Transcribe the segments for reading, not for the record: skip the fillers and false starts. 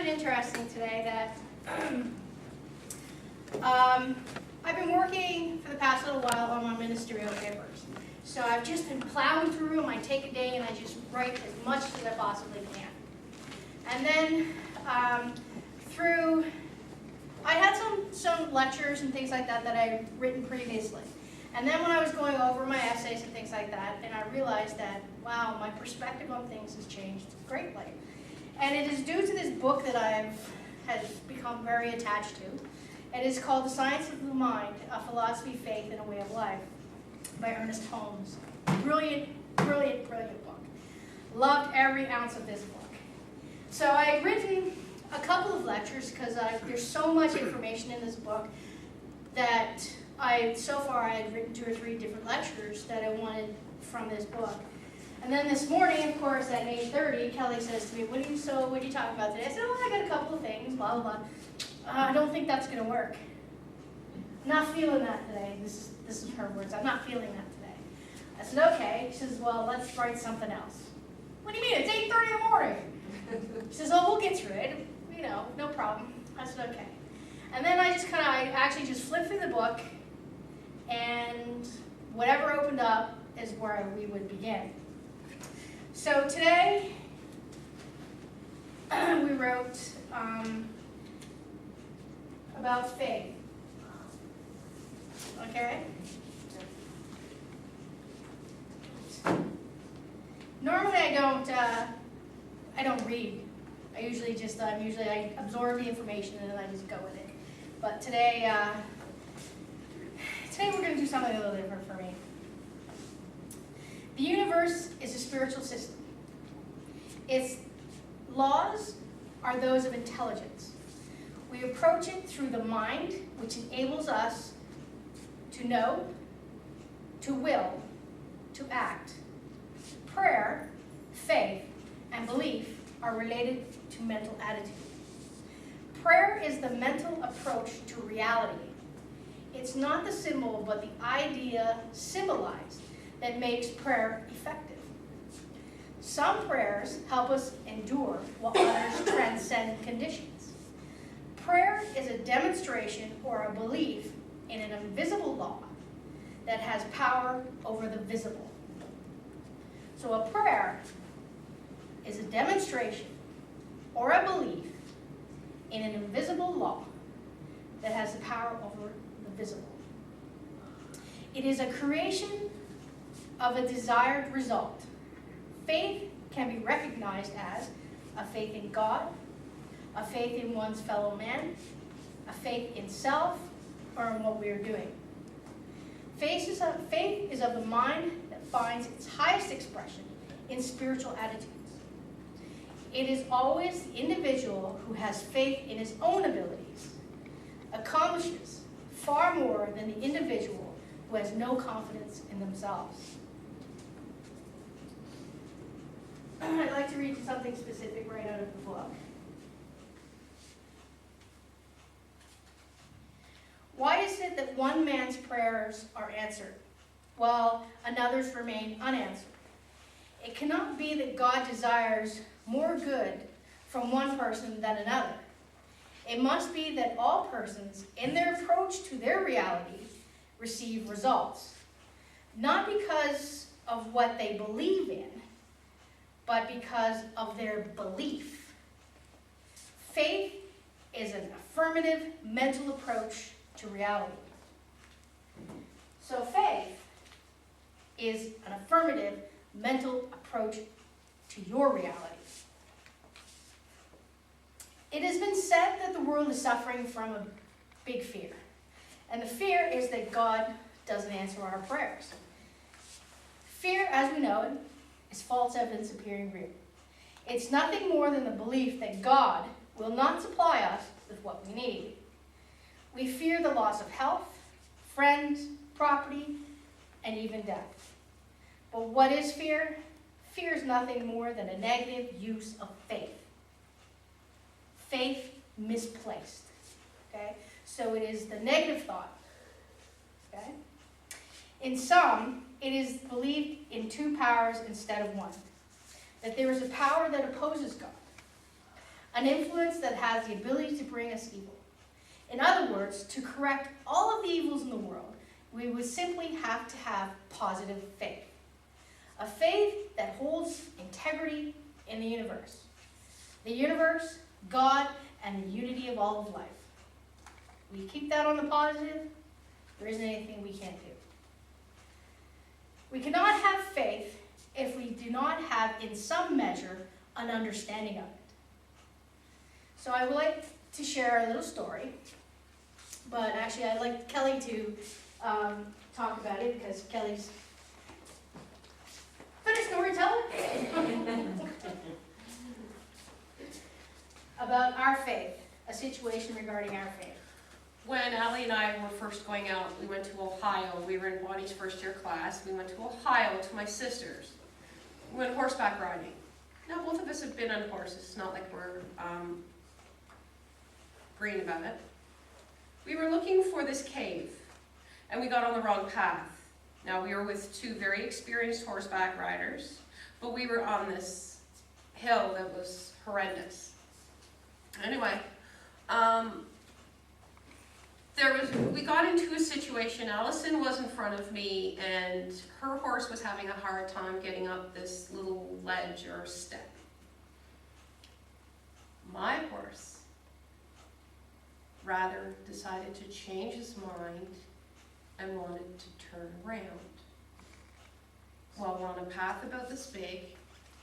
it interesting today that I've been working for the past little while on my ministerial papers. So I've just been plowing through them. I take a day and I just write as much as I possibly can. And then I had some lectures and things like that I'd written previously. And then when I was going over my essays and things like that, and I realized that, wow, my perspective on things has changed greatly. And it is due to this book that has become very attached to. It is called The Science of the Mind, A Philosophy, Faith, and a Way of Life by Ernest Holmes. Brilliant, brilliant, brilliant book. Loved every ounce of this book. So I had written a couple of lectures because there's so much information in this book that so far I had written 2 or 3 different lectures that I wanted from this book. And then this morning, of course, at 8:30, Kelly says to me, what are you talking about today? I said, I got a couple of things, blah, blah, blah. I don't think that's going to work. I'm not feeling that today. This is her words. I'm not feeling that today. I said, okay. She says, well, let's write something else. What do you mean? It's 8:30 in the morning. She says, oh, we'll get through it. No problem. I said, okay. And then I actually just flipped through the book, and whatever opened up is where we would begin. So today, we wrote about faith. Okay? Normally I don't read. I absorb the information and then I just go with it. But today we're going to do something a little different for me. The universe is a spiritual system. Its laws are those of intelligence. We approach it through the mind, which enables us to know, to will, to act. Prayer, faith, and belief are related to mental attitude. Prayer is the mental approach to reality. It's not the symbol, but the idea symbolized that makes prayer effective. Some prayers help us endure, while others transcend conditions. Prayer is a demonstration or a belief in an invisible law that has power over the visible. So a prayer is a demonstration or a belief in an invisible law that has the power over the visible. It is a creation of a desired result. Faith can be recognized as a faith in God, a faith in one's fellow man, a faith in self, or in what we are doing. Faith is of the mind that finds its highest expression in spiritual attitudes. It is always the individual who has faith in his own abilities, accomplishes far more than the individual who has no confidence in themselves. I'd like to read something specific right out of the book. Why is it that one man's prayers are answered, while another's remain unanswered? It cannot be that God desires more good from one person than another. It must be that all persons, in their approach to their reality, receive results, not because of what they believe in, but because of their belief. Faith is an affirmative mental approach to reality. So faith is an affirmative mental approach to your reality. It has been said that the world is suffering from a big fear. And the fear is that God doesn't answer our prayers. Fear, as we know it, is false evidence appearing real. It's nothing more than the belief that God will not supply us with what we need. We fear the loss of health, friends, property, and even death. But what is fear? Fear is nothing more than a negative use of faith. Faith misplaced. Okay? So it is the negative thought. Okay? In some, it is believed in 2 powers instead of 1. That there is a power that opposes God. an influence that has the ability to bring us evil. In other words, to correct all of the evils in the world, we would simply have to have positive faith. A faith that holds integrity in the universe. The universe, God, and the unity of all of life. We keep that on the positive, there isn't anything we can't do. We cannot have faith if we do not have, in some measure, an understanding of it. So I would like to share a little story, but actually I'd like Kelly to talk about it because Kelly's finished storytelling about our faith, a situation regarding our faith. When Allie and I were first going out, we went to Ohio. We were in Bonnie's first year class. We went to Ohio to my sister's. We went horseback riding. Now, both of us have been on horses. It's not like we're green about it. We were looking for this cave, and we got on the wrong path. Now, we were with two very experienced horseback riders, but we were on this hill that was horrendous. Anyway, we got into a situation. Allyson was in front of me, and her horse was having a hard time getting up this little ledge or step. My horse rather decided to change his mind and wanted to turn around. Well, we're on a path about this big,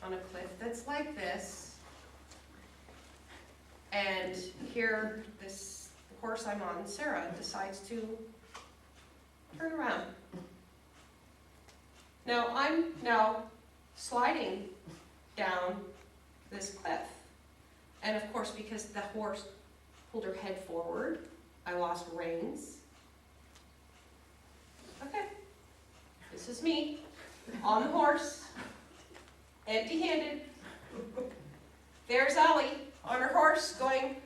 on a cliff that's like this, and here this horse I'm on, Sarah, decides to turn around. Now I'm sliding down this cliff. And of course, because the horse pulled her head forward, I lost reins. Okay, this is me on the horse, empty-handed. There's Allie on her horse going,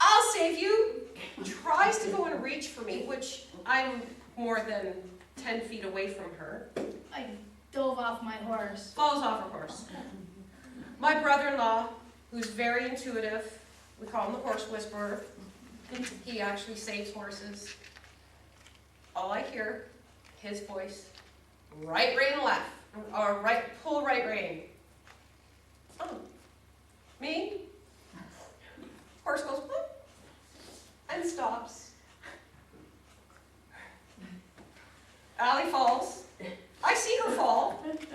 "I'll save you." Tries to go and reach for me, which I'm more than 10 feet away from her. I dove off my horse. Falls off her horse. My brother-in-law, who's very intuitive, we call him the horse whisperer. He actually saves horses. All I hear, his voice, right rein left, or pull right rein. Oh, me? Horse goes, whoop, and stops. Allie falls. I see her fall. It's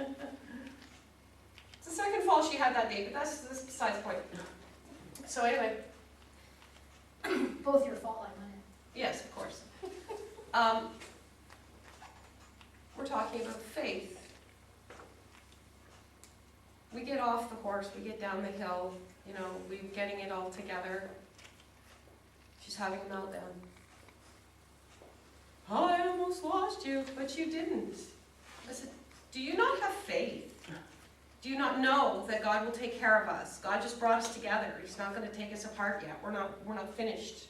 the second fall she had that day, but that's besides the point. So anyway. Both your fault, I meant. Yes, of course. We're talking about faith. We get off the horse, we get down the hill, we're getting it all together. She's having a meltdown. I almost lost you, but you didn't. I said, do you not have faith? Do you not know that God will take care of us? God just brought us together. He's not going to take us apart yet. We're not finished.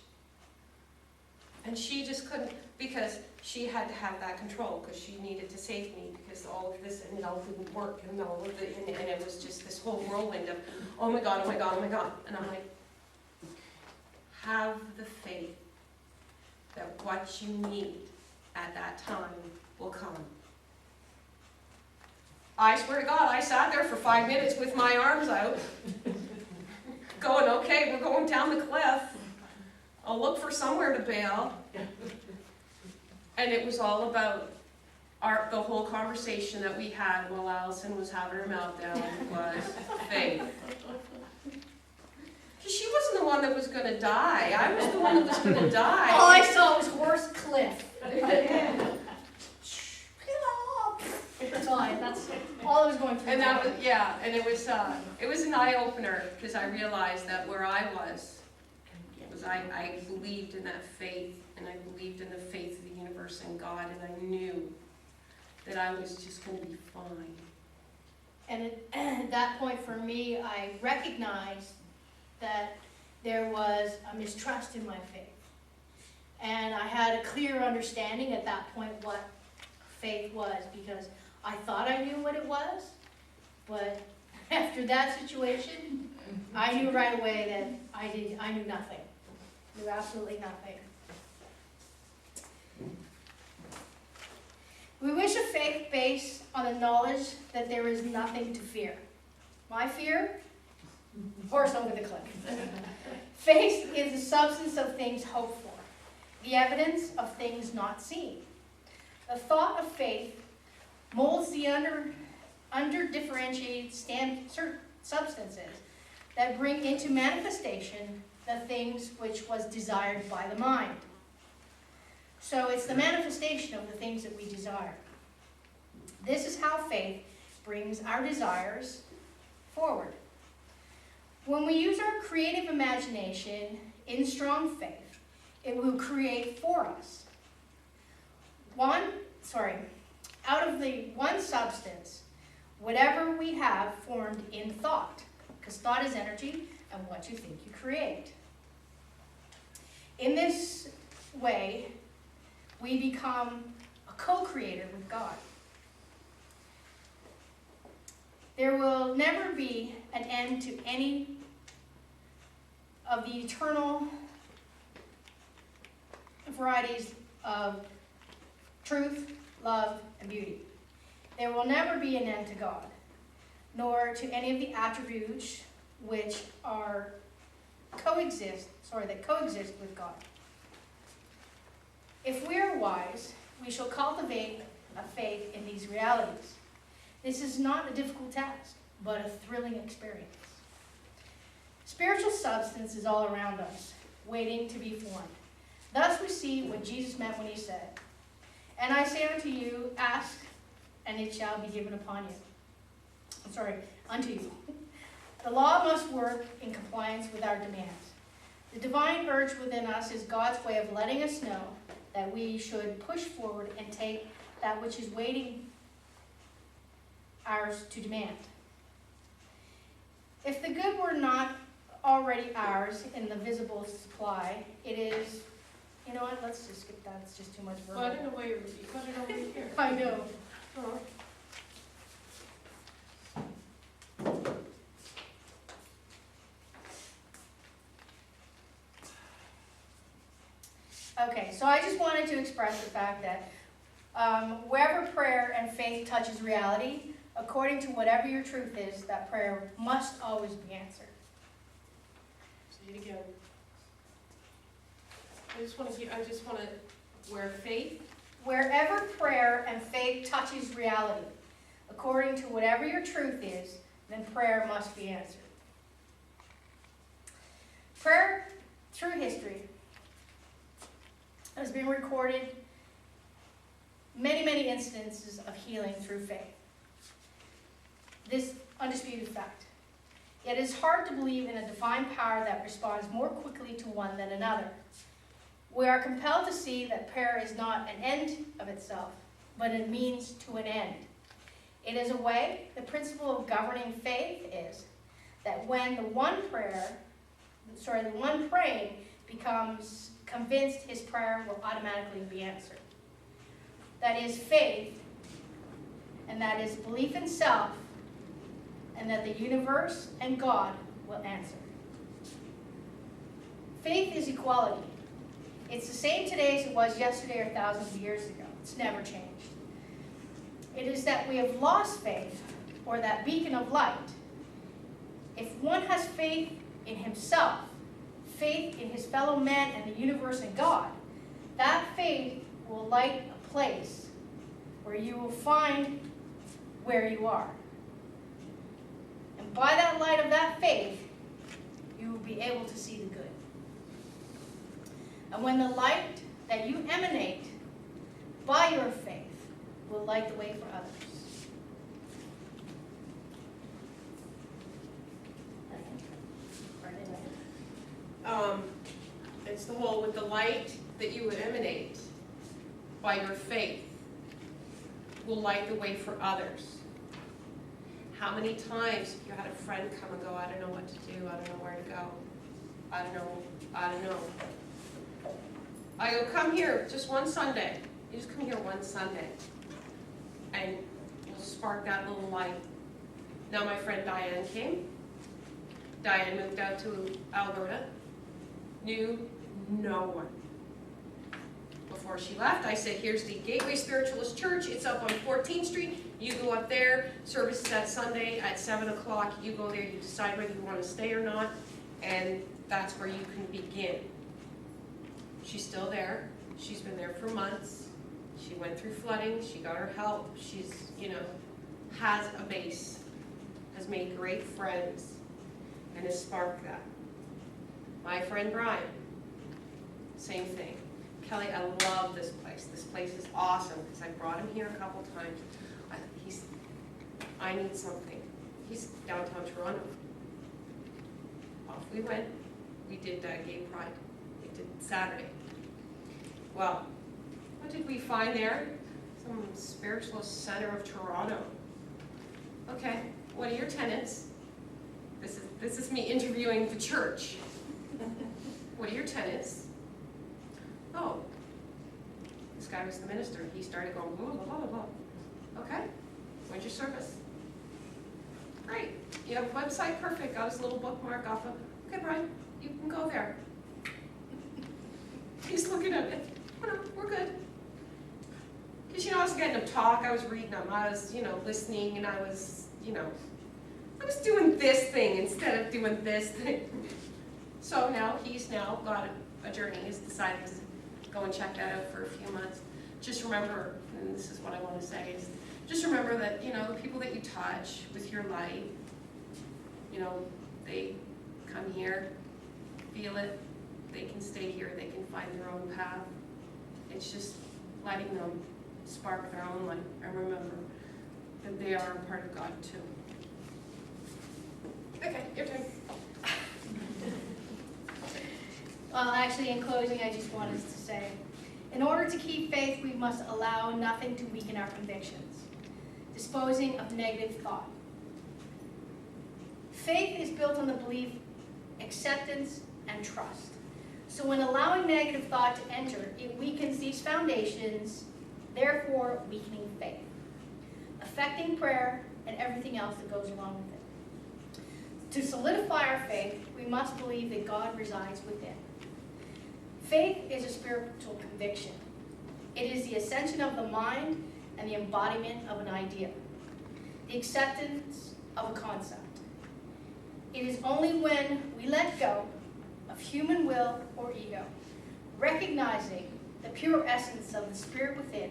And she just couldn't, because she had to have that control, because she needed to save me, because all of this and it all didn't work, and it was just this whole whirlwind of, oh my God, oh my God, oh my God. And I'm like, have the faith that what you need at that time will come. I swear to God, I sat there for 5 minutes with my arms out, going, okay, we're going down the cliff. I'll look for somewhere to bail. And it was all about the whole conversation that we had while Allyson was having her meltdown was faith. Because she wasn't the one that was going to die. I was the one that was going to die. All I saw was horse cliff. That's all I was going through. And that was, and it was an eye-opener, because I realized that where I was I believed in that faith, and I believed in the faith of the universe and God, and I knew that I was just going to be fine. And at that point for me, I recognized that there was a mistrust in my faith. And I had a clear understanding at that point what faith was, because I thought I knew what it was, but after that situation, I knew right away that I knew nothing. Knew absolutely nothing. We wish a faith based on the knowledge that there is nothing to fear. My fear? Horse over the cliff. Faith is the substance of things hoped for, the evidence of things not seen. The thought of faith molds the under-differentiated substances that bring into manifestation the things which was desired by the mind. So it's the manifestation of the things that we desire. This is how faith brings our desires forward. When we use our creative imagination in strong faith, it will create for us. Out of the one substance, whatever we have formed in thought, because thought is energy, and what you think you create. In this way, we become a co-creator with God. There will never be an end to any of the eternal varieties of truth, love, and beauty. There will never be an end to God, nor to any of the attributes which are that coexist with God. If we are wise, we shall cultivate a faith in these realities. This is not a difficult task, but a thrilling experience. Spiritual substance is all around us, waiting to be formed. Thus we see what Jesus meant when he said, "And I say unto you, ask, and it shall be given unto you." The law must work in compliance with our demands. The divine urge within us is God's way of letting us know that we should push forward and take that which is waiting ours to demand. If the good were not already ours in the visible supply, it is, you know what, let's just skip that, it's just too much verbal. Well, I don't know why you put it over here. I know. Oh. Okay, so I just wanted to express the fact that wherever prayer and faith touches reality, according to whatever your truth is, that prayer must always be answered. Say it again. I just want to, where faith? Wherever prayer and faith touches reality, according to whatever your truth is, then prayer must be answered. Prayer through history has been recorded many, many instances of healing through faith. This undisputed fact. Yet it is hard to believe in a divine power that responds more quickly to one than another. We are compelled to see that prayer is not an end of itself, but a means to an end. It is a way. The principle of governing faith is that when the one praying becomes convinced, his prayer will automatically be answered. That is faith, and that is belief in self, and that the universe and God will answer. Faith is equality. It's the same today as it was yesterday or thousands of years ago. It's never changed. It is that we have lost faith, or that beacon of light. If one has faith in himself, faith in his fellow man and the universe and God, that faith will light a place where you will find where you are. And by that light of that faith, you will be able to see the good. And when the light that you emanate by your faith will light the way for others. It's the whole with the light that you would emanate by your faith will light the way for others. How many times you had a friend come and go, I don't know what to do, I don't know where to go, I don't know. I go, come here just one Sunday. You just come here one Sunday and you'll spark that little light. Now my friend Diane came. Diane moved out to Alberta, knew no one. Before she left, I said, here's the Gateway Spiritualist Church. It's up on 14th Street. You go up there. Service is that Sunday at 7 o'clock. You go there. You decide whether you want to stay or not. And that's where you can begin. She's still there. She's been there for months. She went through flooding. She got her help. She's, has a base, has made great friends, and has sparked that. My friend Brian, same thing. Kelly, I love this place. This place is awesome because I brought him here a couple times. I need something. He's downtown Toronto. Off we went. We did Gay Pride. We did Saturday. Well, what did we find there? Some spiritualist center of Toronto. Okay, what are your tenets? This is me interviewing the church. What are your tenets? Oh, this guy was the minister. He started going blah, blah, blah, blah, blah. Okay, when's your service? Great, you have a website? Perfect, got his little bookmark off of, okay, Brian, you can go there. He's looking at it. Oh, no, we're good. Because, I was getting him talk, I was reading him, I was, listening, and I was doing this thing instead of doing this thing. So now he's now got a journey. He's decided to go and check that out for a few months. Just remember, and this is what I want to say, is just remember that, the people that you touch with your light, they come here, feel it, they can stay here, they can find their own path. It's just letting them spark their own light and remember that they are a part of God too. Okay, your turn. Well, actually, in closing, I just wanted to say, in order to keep faith, we must allow nothing to weaken our convictions, disposing of negative thought. Faith is built on the belief, acceptance, and trust. So when allowing negative thought to enter, it weakens these foundations, therefore weakening faith, affecting prayer and everything else that goes along with it. To solidify our faith, we must believe that God resides within. Faith is a spiritual conviction. It is the ascension of the mind and the embodiment of an idea, the acceptance of a concept. It is only when we let go of human will or ego, recognizing the pure essence of the spirit within,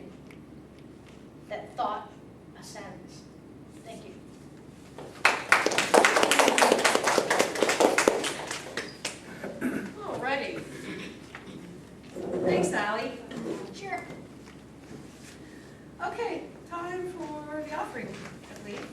that thought ascends. Thank you. Alrighty. Thanks, Ally. Sure. Okay, time for the offering, I believe.